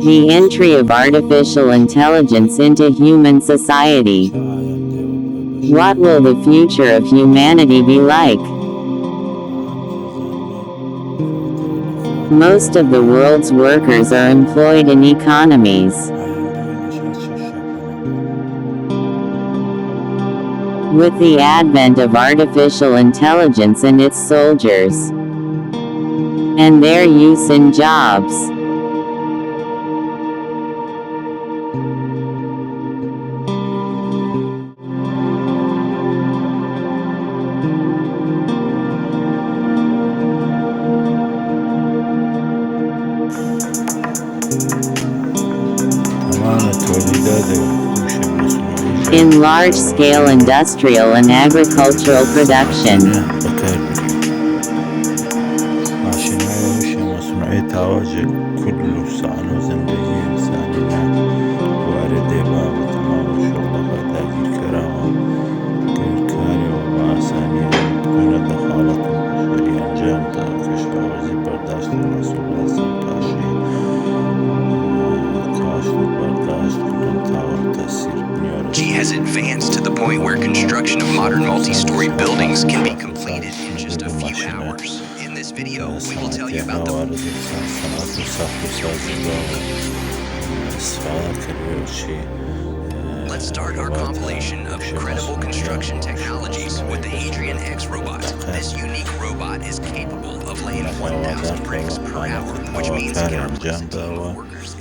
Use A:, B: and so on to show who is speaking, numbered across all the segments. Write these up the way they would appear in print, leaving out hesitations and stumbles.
A: The entry of artificial intelligence into human society. What will the future of humanity be like? Most of the world's workers are employed in economies. With the advent of artificial intelligence and its soldiers, and their use in jobs, in large-scale industrial and agricultural production,
B: has advanced to the point where construction of modern multi-story buildings can be completed in just a few hours. In this video, we will tell you about Let's start our compilation of incredible construction technologies with the Hadrian X robot. This unique robot is capable of laying 1,000 bricks per hour, which means it can replace a team of workers.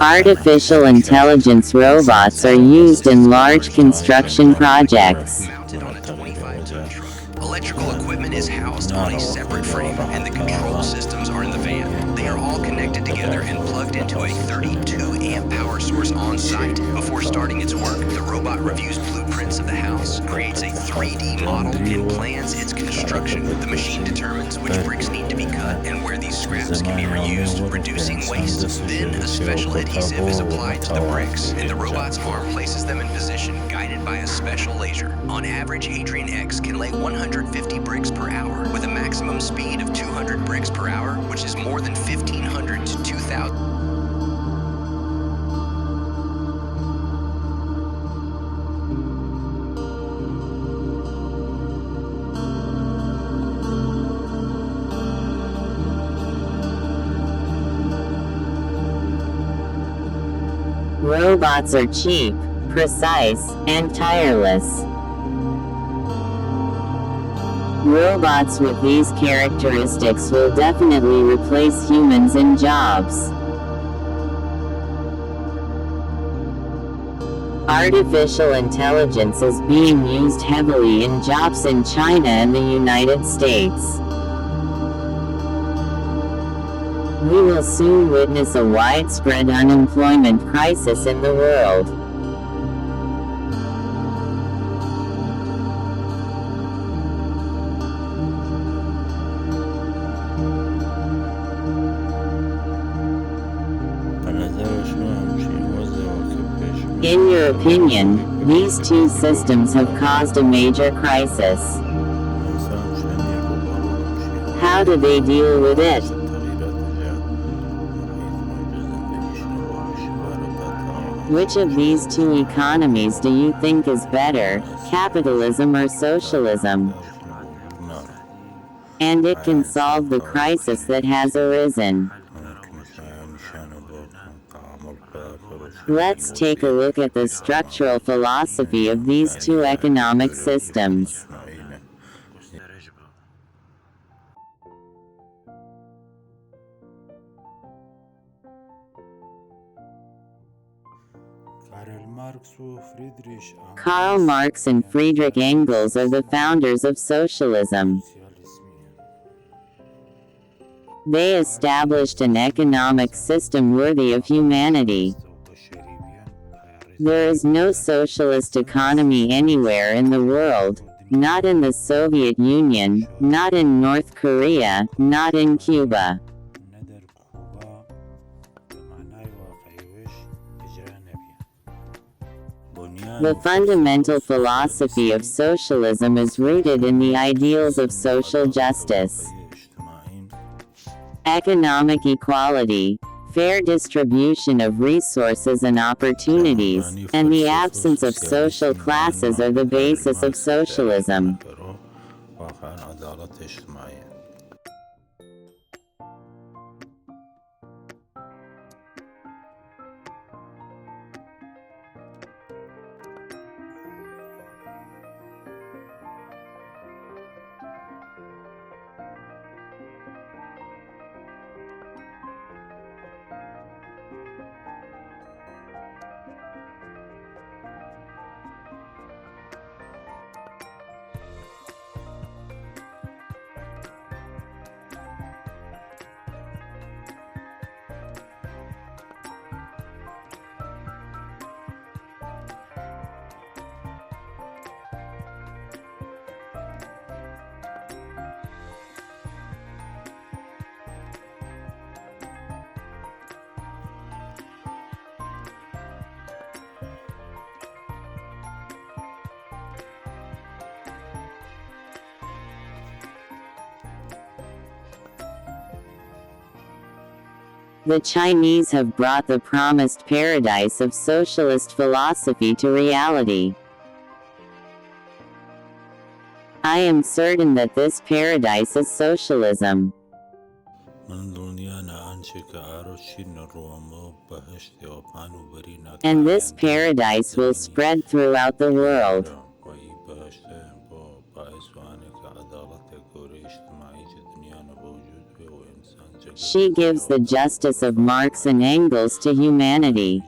A: Artificial intelligence robots are used in large construction projects.
B: Mounted on a 25-ton truck. Electrical equipment is housed on a separate frame, and the control systems are in the van. They are all connected together and plugged into a 32-amp power source on site. Before starting its work, the robot reviews blueprints of the house, creates a 3D model, and plans its construction. The machine determines which bricks need to be cut and where these scraps can be reused, reducing waste. Then a special adhesive is applied to the bricks, and the robot's arm places them in position, guided by a special laser. On average, Hadrian X can lay 150 bricks per hour, with a maximum speed of 200 bricks per hour, which is more than 1,500 to 2,000.
A: Robots are cheap, precise, and tireless. Robots with these characteristics will definitely replace humans in jobs. Artificial intelligence is being used heavily in jobs in China and the United States. We will soon witness a widespread unemployment crisis in the world. In your opinion, these two systems have caused a major crisis. How do they deal with it? Which of these two economies do you think is better, capitalism or socialism? And it can solve the crisis that has arisen. Let's take a look at the structural philosophy of these two economic systems. Karl Marx and Friedrich Engels are the founders of socialism. They established an economic system worthy of humanity. There is no socialist economy anywhere in the world, not in the Soviet Union, not in North Korea, not in Cuba. The fundamental philosophy of socialism is rooted in the ideals of social justice, economic equality, fair distribution of resources and opportunities, and the absence of social classes are the basis of socialism. The Chinese have brought the promised paradise of socialist philosophy to reality. I am certain that this paradise is socialism. And this paradise will spread throughout the world. She gives the justice of Marx and Engels to humanity.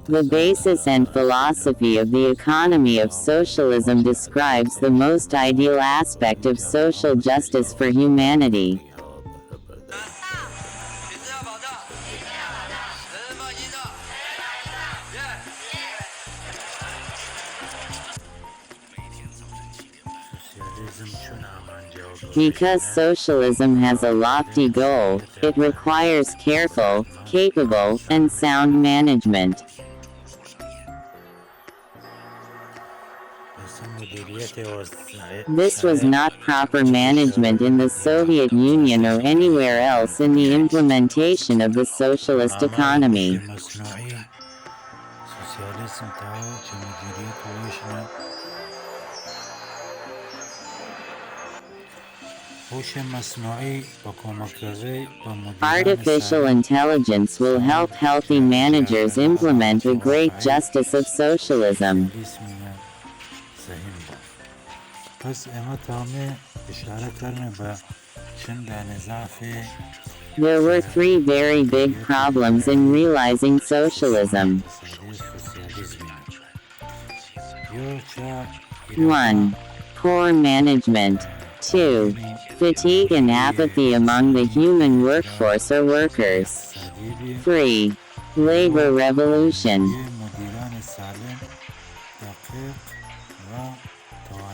A: The basis and philosophy of the economy of socialism describes the most ideal aspect of social justice for humanity. Because socialism has a lofty goal, it requires careful, capable, and sound management. This was not proper management in the Soviet Union or anywhere else in the implementation of the socialist economy. Artificial intelligence will help healthy managers implement the great justice of socialism. There were three very big problems in realizing socialism. 1. Poor management. 2. Fatigue and apathy among the human workforce or workers. 3. Labor revolution.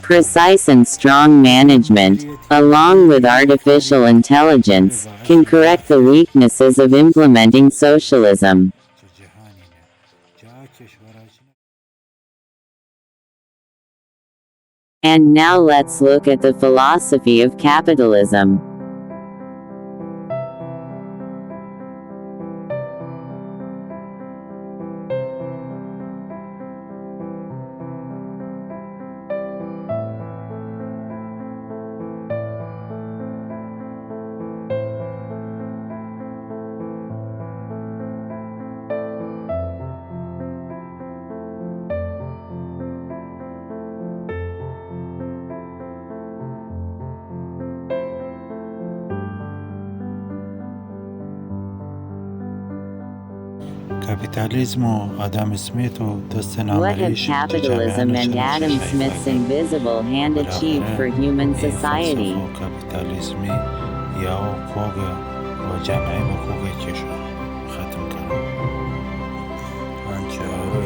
A: Precise and strong management, along with artificial intelligence, can correct the weaknesses of implementing socialism. And now let's look at the philosophy of capitalism. What have capitalism and Adam Smith's invisible hand achieved for human society?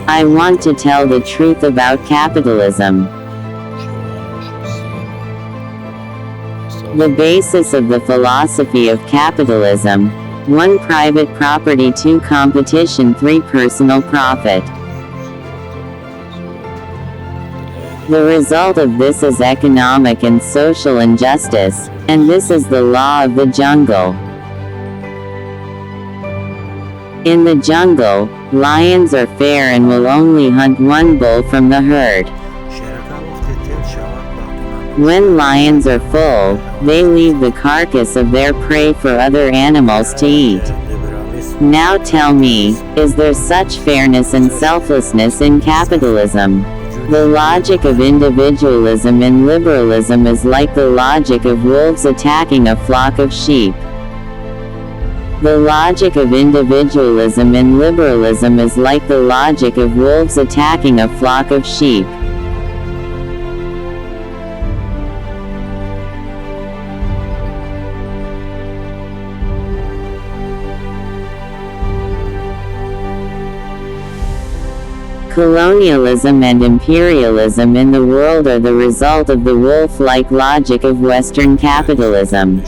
A: I want to tell the truth about capitalism. The basis of the philosophy of capitalism: 1. Private property. 2. Competition. 3. Personal profit. The result of this is economic and social injustice, and this is the law of the jungle. In the jungle, lions are fair and will only hunt one bull from the herd. When lions are full, they leave the carcass of their prey for other animals to eat. Now tell me, is there such fairness and selflessness in capitalism? The logic of individualism in liberalism is like the logic of wolves attacking a flock of sheep. The logic of individualism in liberalism is like the logic of wolves attacking a flock of sheep. Colonialism and imperialism in the world are the result of the wolf-like logic of Western capitalism.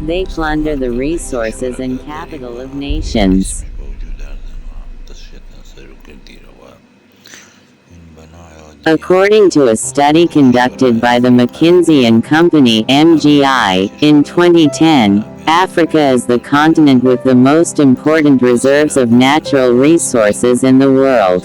A: They plunder the resources and capital of nations. According to a study conducted by the McKinsey & Company (MGI) in 2010, Africa is the continent with the most important reserves of natural resources in the world.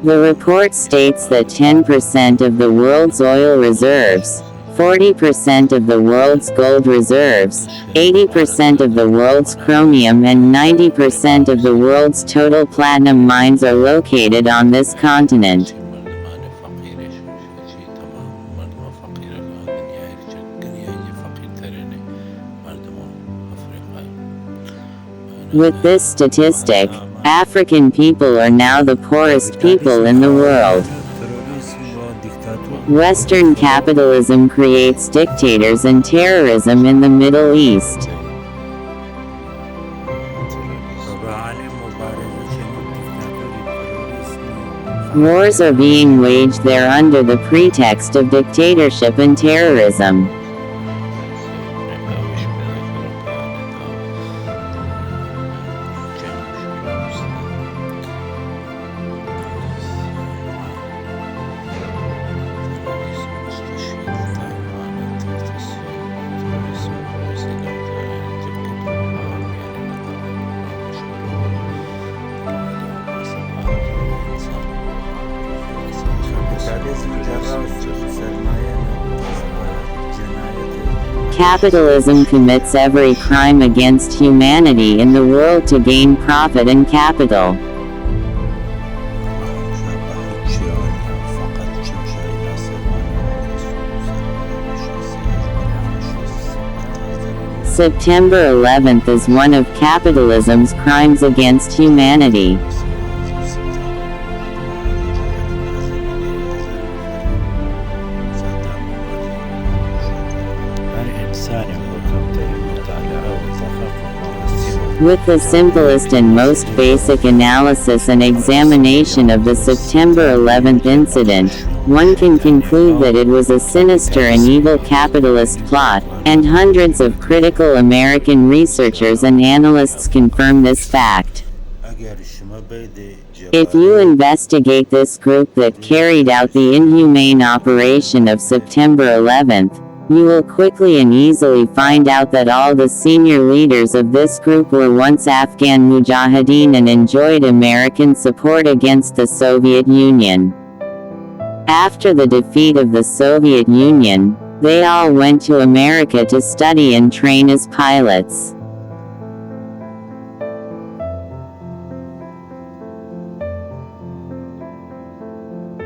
A: The report states that 10% of the world's oil reserves, 40% of the world's gold reserves, 80% of the world's chromium and 90% of the world's total platinum mines are located on this continent. With this statistic, African people are now the poorest people in the world. Western capitalism creates dictators and terrorism in the Middle East. Wars are being waged there under the pretext of dictatorship and terrorism. Capitalism commits every crime against humanity in the world to gain profit and capital. September 11th is one of capitalism's crimes against humanity. With the simplest and most basic analysis and examination of the September 11th incident, one can conclude that it was a sinister and evil capitalist plot, and hundreds of critical American researchers and analysts confirm this fact. If you investigate this group that carried out the inhumane operation of September 11th, you will quickly and easily find out that all the senior leaders of this group were once Afghan mujahideen and enjoyed American support against the Soviet Union. After the defeat of the Soviet Union, they all went to America to study and train as pilots.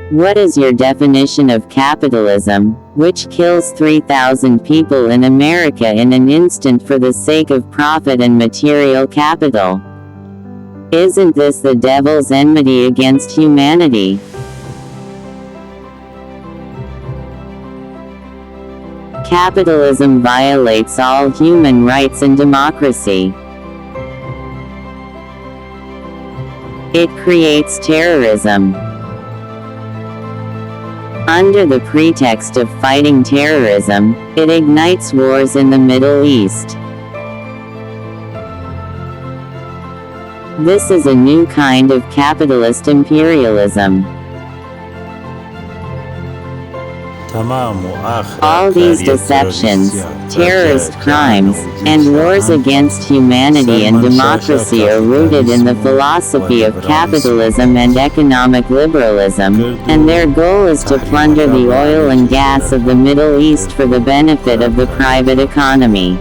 A: What is your definition of capitalism, which kills 3,000 people in America in an instant for the sake of profit and material capital? Isn't this the devil's enmity against humanity? Capitalism violates all human rights and democracy. It creates terrorism. Under the pretext of fighting terrorism, it ignites wars in the Middle East. This is a new kind of capitalist imperialism. All these deceptions, terrorist crimes, and wars against humanity and democracy are rooted in the philosophy of capitalism and economic liberalism, and their goal is to plunder the oil and gas of the Middle East for the benefit of the private economy.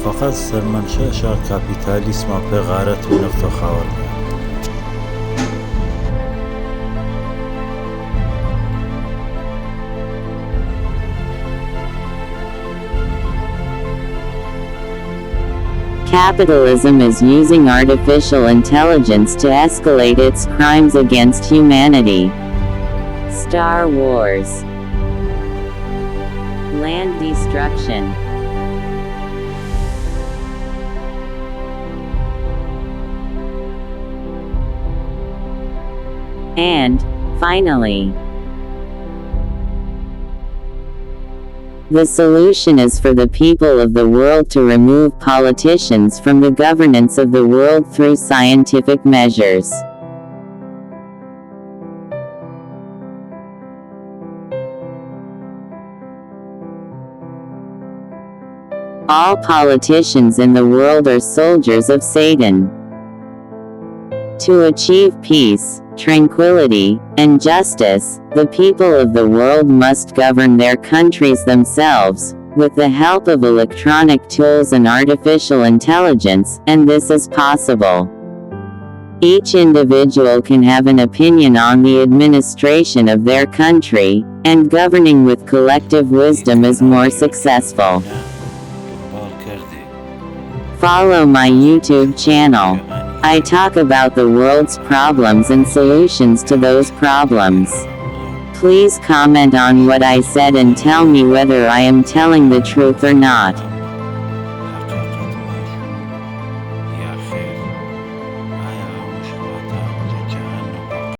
C: فقط سرمنشأ کاپیتالیسم په غارت و نفتخار میاد.
A: Capitalism is using artificial intelligence to escalate its crimes against humanity. Star Wars. Land destruction. And, finally, the solution is for the people of the world to remove politicians from the governance of the world through scientific measures. All politicians in the world are soldiers of Satan. To achieve peace, tranquility, and justice, the people of the world must govern their countries themselves, with the help of electronic tools and artificial intelligence, and this is possible. Each individual can have an opinion on the administration of their country, and governing with collective wisdom is more successful. Follow my YouTube channel. I talk about the world's problems and solutions to those problems. Please comment on what I said and tell me whether I am telling the truth or not.